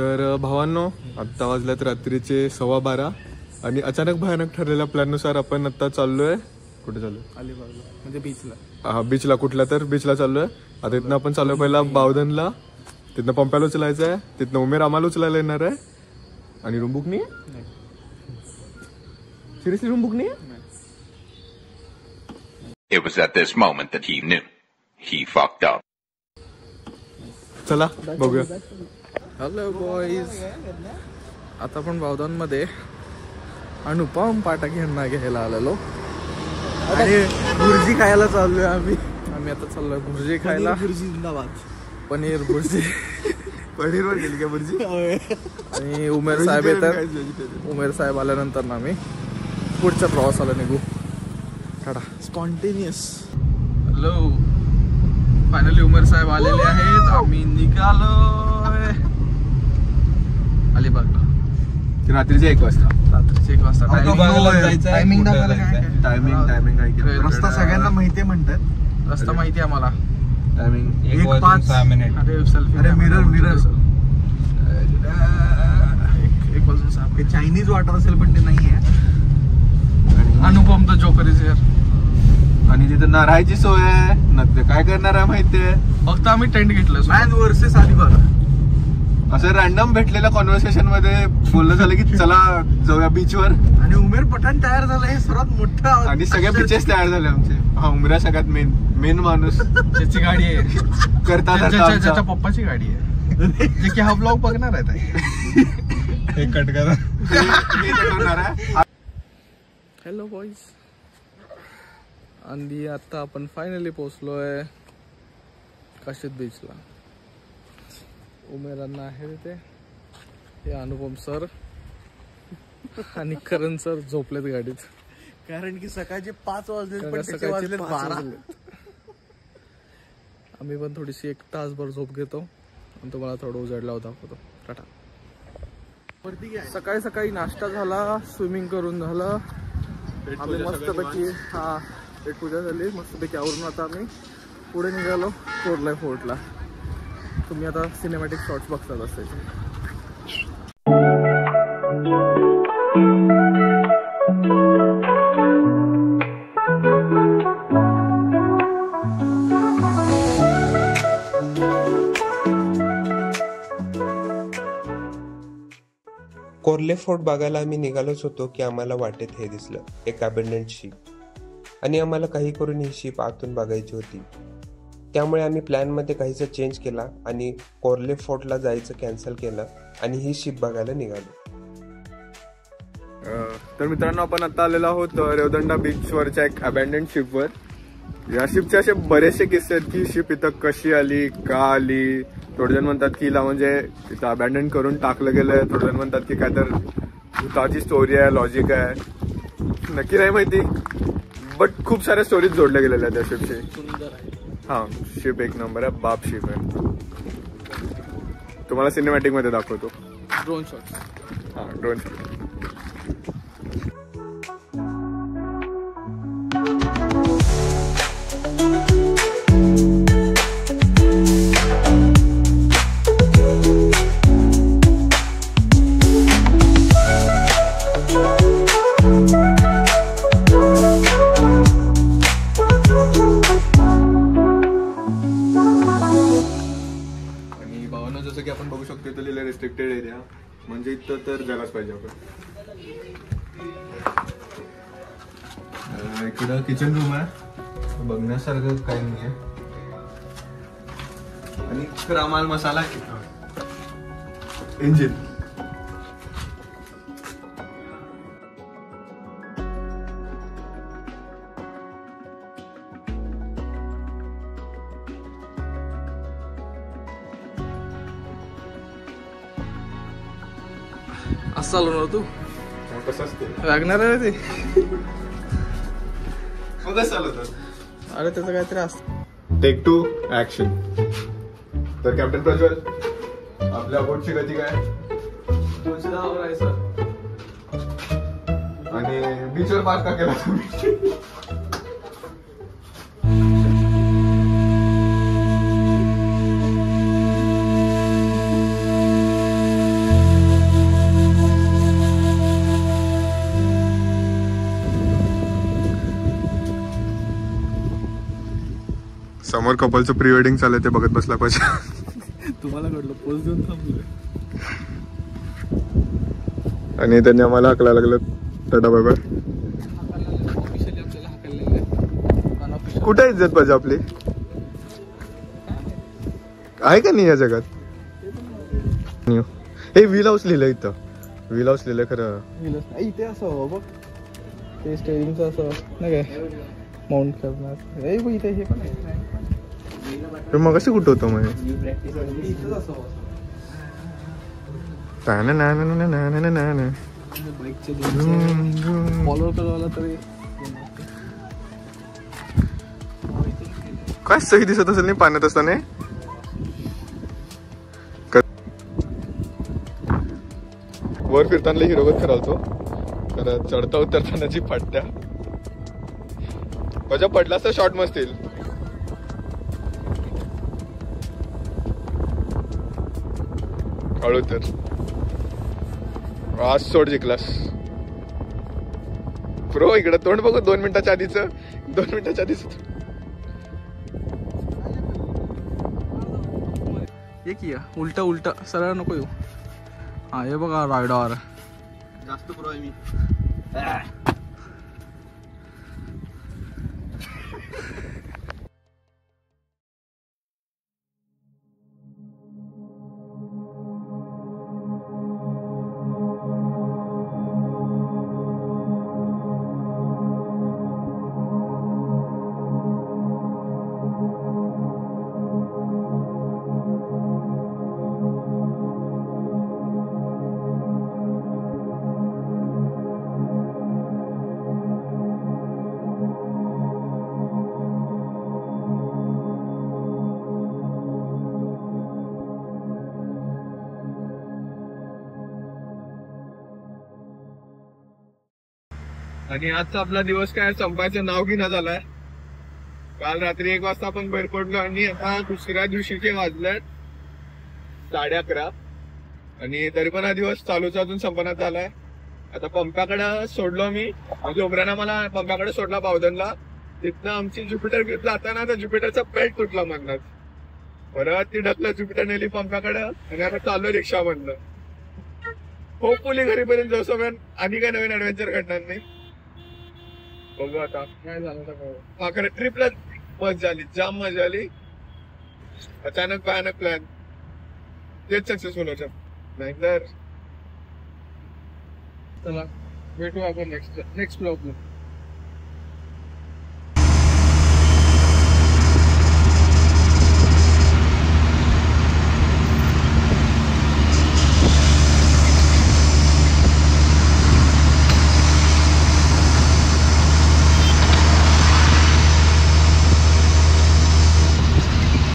तर भावांनो, आत्ता वाजल्यात रात्रीचे 12:15 आणि अचानक भयानक ठरलेल्या प्लॅननुसार आपण आता चाललोय. कुठे चाललोय? अलिबागला, म्हणजे बीचला. हा, बीचला. कुठल्या तर बीचला चाललोय. आता इथनं आपण चाललोय पहिला बावधनला, तिथनं पंप्याला उचलायचं आहे, तिथनं उमेर आम्हाला उचलायला येणार आहे. आणि रूम बुक नाही आहे. सिरियसली रूम बुक नाही आहे. It was at this moment that he knew he fucked up. चला बघूया. हॅलो बॉईज, आता आपण बावधनमध्ये अनुपम पाठक यांना घ्यायला आलेलो आणि भुर्जी खायला चाललोय आम्ही. आता चाललोय भुर्जी खायला. भुर्जी जिंदाबाद. पनीर भुर्जी. पनीरवर गेली का भुर्जी? आणि उमेर साहेब येतात. उमेर साहेब आल्यानंतर ना आम्ही पुढच्या प्रवासाला निघू. टाटा. स्पॉन्टेनियस. हॅलो, फायनली उमेर साहेब आलेले आहेत. आम्ही निघालोय अलिबागला. रात्रीचे 1 वाजता. रात्रीचे 1 वाजता. टायमिंग काय? रस्ता सगळ्यांना माहिती म्हणतात. रस्ता माहिती आहे आम्हाला. Timing 1:05 minute. अरे मिरर 1:06. ते चायनीज वाटत असेल पण ते नाही आहे. Anupam the joker is here. आणि तिथं ना राहायची सोय आहे ना, काय करणार आहे माहितीये. फक्त आम्ही टेंट घेतलं. Man versus Alibag. असं रॅन्डम भेटलेल्या कॉन्व्हर्सेशन मध्ये बोलणं झालं की चला जाऊया बीचवर. आणि उमेर पठाण तयार झालं. हे सर्वात मोठं. आणि सगळे बीचेस तयार झाले आमचे. हा, उमरा सगळ्यात मेन माणूस. त्याची गाडी आहे. त्याच्या पप्पाची गाडी आहे. जे की हा ब्लॉग बघणार आहे. एक कट करा. हॅलो बॉईज, आणि आता आपण फायनली पोहोचलोय काशीद बीचला. उमेरांना आहे तिथे. हे अनुपम सर आणि करण सर झोपलेत गाडीत, कारण की सकाळचे 5 वाजले. वाजले 12. आम्ही पण थोडीशी 1 तासभर झोप घेतो आणि तुम्हाला थोडं उजाडला होता दाखवतो. टाटा. सकाळी सकाळी नाश्ता झाला, स्विमिंग करून झालं. आम्ही मस्तपैकी पेट पूजा झाली मस्तपैकी. आवरून आता आम्ही पुढे निघालो कोरला फोर्टला. तुम्ही आता सिनेमॅटिक शॉट्स बघतात असायचे. कोर्ले फोर्ट बघायला आम्ही निघालोच होतो की आम्हाला वाटेत हे दिसलं, एक अबंडंट शिप. आणि आम्हाला काही करून ही शिप आतून बघायची होती. त्यामुळे आम्ही प्लॅनमध्ये काहीसा चेंज केला आणि कोर्ले फोर्टला जायचं कॅन्सल केलं आणि ही शिप बघायला निघालो. तर मित्रांनो, आपण आता आलेलो आहोत रेवदंडा बीचवरच्या एक अबंडंट शिपवर. या शिपचे असे बरेचसे किस्से आहेत की शिप इथं कशी आली, का आली. थोडेजण म्हणतात की हिला म्हणजे तिथं अबॅन्डन करून टाकलं गेलंय. थोडेजण म्हणतात की काय तर भूताची स्टोरी आहे, लॉजिक आहे. नक्की नाही माहिती, बट खूप साऱ्या स्टोरीज जोडल्या गेलेल्या आहेत त्या शिपशी. हा, शिप एक नंबर आहे, बाप शिप आहे. तुम्हाला सिनेमॅटिक मध्ये दाखवतो. Drone shot. हा, ड्रोन शॉट. जसं की आपण बघू शकतो इथं लिहिलं रिस्ट्रिक्टेड एरिया, म्हणजे इथं तर जायलाच पाहिजे आपण. इकडं किचन रूम आहे, बघण्यासारखं काही नाही आहे. आणि खरा माल मसाला इंजिन. असं चालू ना तू कसं असते लागणार आहे ते. अरे त्याचं काहीतरी असतं. Take 2 action. तर कॅप्टन प्रज्वल, आपल्या बोटची गती काय? 210 आहे सर. आणि बीचवर पार्क का केला तुम्ही? समोर कपलचं प्री वेडिंग चाललंय ते बघत बसला पाहिजे. तुम्हाला कळलं पोच देऊन थांबलोय. आणि त्यांनी आम्हाला हाकला लागलं टाटा बाय बाय. कुठे इज्जत पाहिजे आपली आहे का नाही या जगात. हे व्हील हाऊस लिहिलं इथं. व्हील हाऊस लिहिलं खरं इथे असं बघ ते स्टेरिंगचं असं नाही काय माउंट करणार. इथे हे पण आहे. मग कशी कुठं होतं मग फॉलो करायला तरी काय सही दिसत असेल नाही पाण्यात असताना. वर फिरताना हिरोगत करायचो तर चढता उतरतानाची फाटत्या माझ्या पडला तर शॉर्ट मस्तील. हळू तर आज सोड जिंकलास प्रो. इकडं तोंड बघू 2 मिनिटाच्या आधीच 2 मिनिटाच्या आधीच एक या उलटा उलटा सरळ नको येऊ. हा हे बघा रायडर जास्त प्रो आहे मी. आणि आजचा आपला दिवस काय संपायचं नाव घेणं झालाय. काल रात्री 1 वाजता आपण बाहेर पडलो आणि आता दुसऱ्या दिवशीचे वाजल्यात 11:30 आणि तरी पण हा दिवस चालूच अजून संपण्यात आलाय. आता पंपाकडे सोडलो मी म्हणजे उमराना मला पंपाकडे सोडला बावधनला. तिथनं आमची ज्युपिटर घेतला जाताना तर ज्युपिटरचा पेट तुटला म्हणणार. परत ती ढकलं ज्युपिटर नेली पंपाकडे आणि आता चाललो रिक्षा म्हणलं. होपफुली घरीपर्यंत जसं आणि काय नवीन ऍडव्हेंचर घडणार नाही. बघू आता काय झालं. खरं ट्रिपला मजा झाली जाम मजा आली. अचानक भयानक प्लॅन तेच सक्सेसफुल होतं. नाहीतर चला भेटू आपण नेक्स्ट ब्लॉग मध्ये.